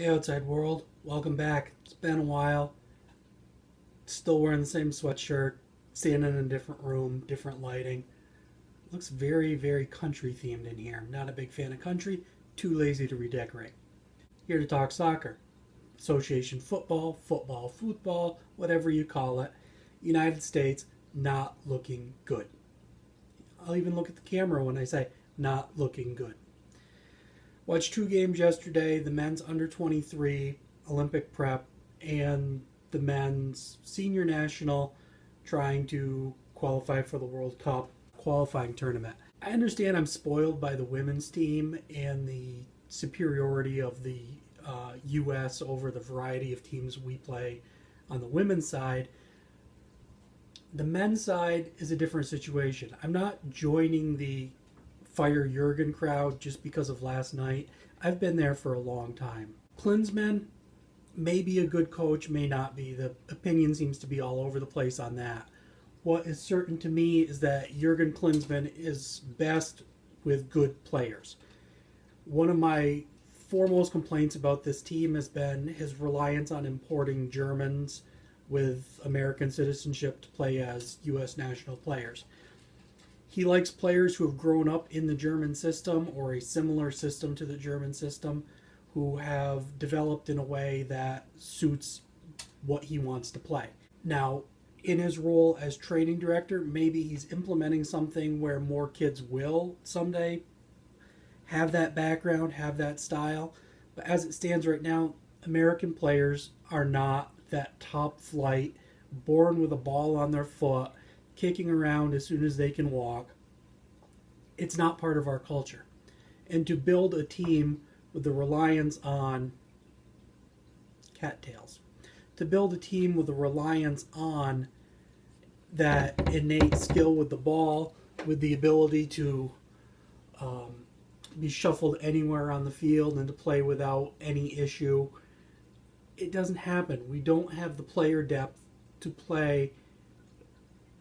Hey outside world, welcome back. It's been a while. Still wearing the same sweatshirt, standing in a different room, different lighting. Looks very, very country themed in here. I'm not a big fan of country, too lazy to redecorate. Here to talk soccer. Association football, whatever you call it. United States not looking good. I'll even look at the camera when I say not looking good. Watched two games yesterday, the men's under 23 Olympic prep and the men's senior national trying to qualify for the World Cup qualifying tournament. I understand I'm spoiled by the women's team and the superiority of the U.S. over the variety of teams we play on the women's side. The men's side is a different situation. I'm not joining the fire Jurgen crowd just because of last night. I've been there for a long time. Klinsmann may be a good coach, may not be. The opinion seems to be all over the place on that. What is certain to me is that Jurgen Klinsmann is best with good players. One of my foremost complaints about this team has been his reliance on importing Germans with American citizenship to play as U.S. national players. He likes players who have grown up in the German system or a similar system to the German system, who have developed in a way that suits what he wants to play. Now, in his role as training director, maybe he's implementing something where more kids will someday have that background, have that style. But as it stands right now, American players are not that top flight, born with a ball on their foot, kicking around as soon as they can walk. It's not part of our culture. And to build a team with the reliance on cattails, to build a team with a reliance on that innate skill with the ball, with the ability to be shuffled anywhere on the field and to play without any issue, it doesn't happen. We don't have the player depth to play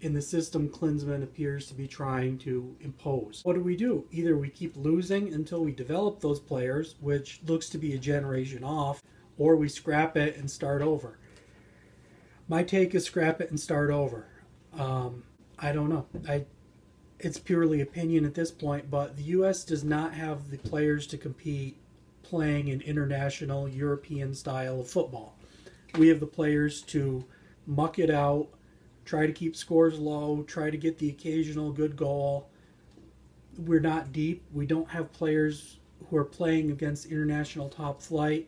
in the system Klinsmann appears to be trying to impose. What do? Either we keep losing until we develop those players, which looks to be a generation off, or we scrap it and start over. My take is scrap it and start over. I don't know. It's purely opinion at this point, but the U.S. does not have the players to compete playing an international European style of football. We have the players to muck it out, try to keep scores low, try to get the occasional good goal. We're not deep. We don't have players who are playing against international top flight.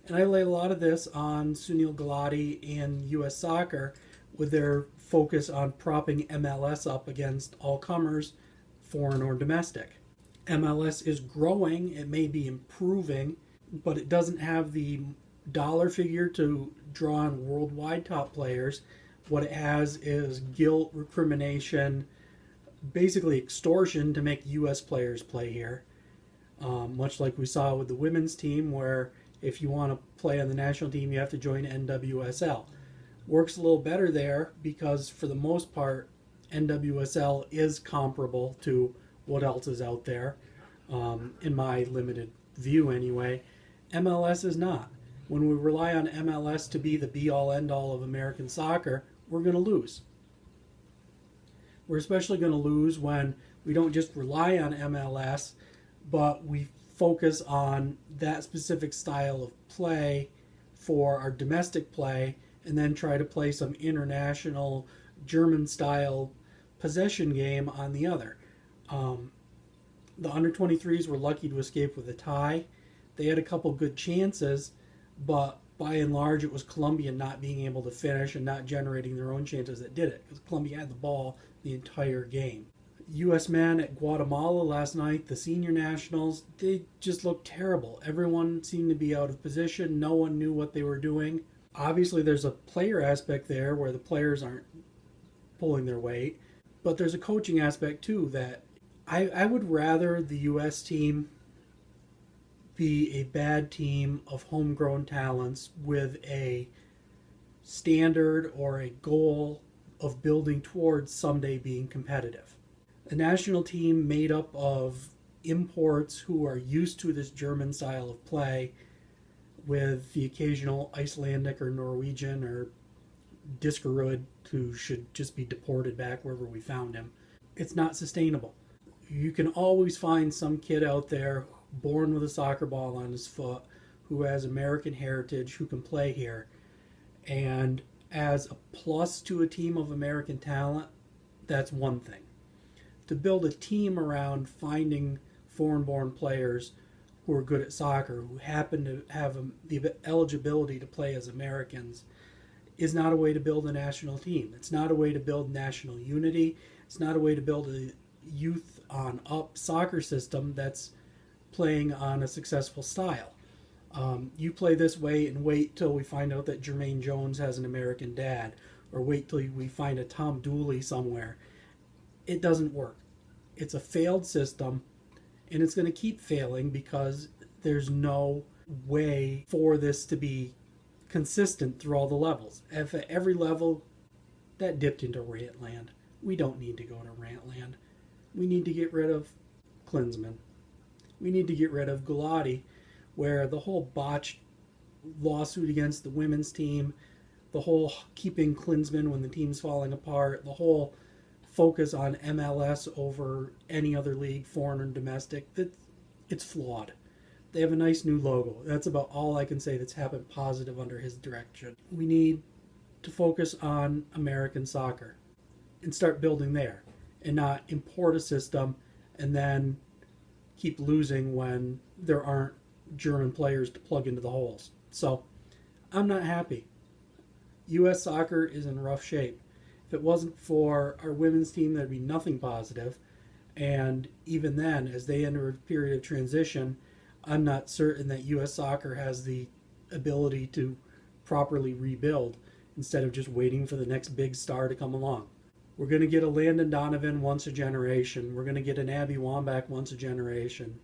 And I lay a lot of this on Sunil Gulati and U.S. Soccer with their focus on propping MLS up against all comers, foreign or domestic. MLS is growing. It may be improving, but it doesn't have the dollar figure to draw on worldwide top players. What it has is guilt, recrimination, basically extortion to make U.S. players play here. Much like we saw with the women's team, where if you want to play on the national team, you have to join NWSL. Works a little better there because, for the most part, NWSL is comparable to what else is out there, in my limited view anyway. MLS is not. When we rely on MLS to be the be-all, end-all of American soccer, we're going to lose. We're especially going to lose when we don't just rely on MLS, but we focus on that specific style of play for our domestic play and then try to play some international German-style possession game on the other. The under-23s were lucky to escape with a tie. They had a couple good chances, but by and large, it was Colombia not being able to finish and not generating their own chances that did it, because Colombia had the ball the entire game. U.S. men at Guatemala last night, the senior nationals, they just looked terrible. Everyone seemed to be out of position. No one knew what they were doing. Obviously, there's a player aspect there where the players aren't pulling their weight, but there's a coaching aspect too that I would rather the U.S. team be a bad team of homegrown talents with a standard or a goal of building towards someday being competitive. A national team made up of imports who are used to this German style of play with the occasional Icelandic or Norwegian or Diskerud who should just be deported back wherever we found him. It's not sustainable. You can always find some kid out there born with a soccer ball on his foot who has American heritage who can play here. And as a plus to a team of American talent, that's one thing. To build a team around finding foreign-born players who are good at soccer, who happen to have the eligibility to play as Americans, is not a way to build a national team. It's not a way to build national unity. It's not a way to build a youth on up soccer system that's playing on a successful style. You play this way and wait till we find out that Jermaine Jones has an American dad, or wait till we find a Tom Dooley somewhere. It doesn't work. It's a failed system, and it's going to keep failing because there's no way for this to be consistent through all the levels. If at every level that dipped into rant land, we don't need to go to rant land. We need to get rid of Klinsmann. We need to get rid of Gulati, where the whole botched lawsuit against the women's team, the whole keeping Klinsmann when the team's falling apart, the whole focus on MLS over any other league, foreign or domestic, it's flawed. They have a nice new logo. That's about all I can say that's happened positive under his direction. We need to focus on American soccer and start building there, and not import a system and then keep losing when there aren't German players to plug into the holes. So I'm not happy. U.S. soccer is in rough shape. If it wasn't for our women's team, there'd be nothing positive. And even then, as they enter a period of transition, I'm not certain that U.S. soccer has the ability to properly rebuild instead of just waiting for the next big star to come along. We're going to get a Landon Donovan once a generation. We're going to get an Abby Wambach once a generation.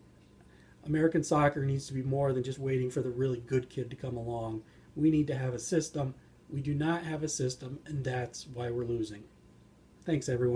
American soccer needs to be more than just waiting for the really good kid to come along. We need to have a system. We do not have a system, and that's why we're losing. Thanks, everyone.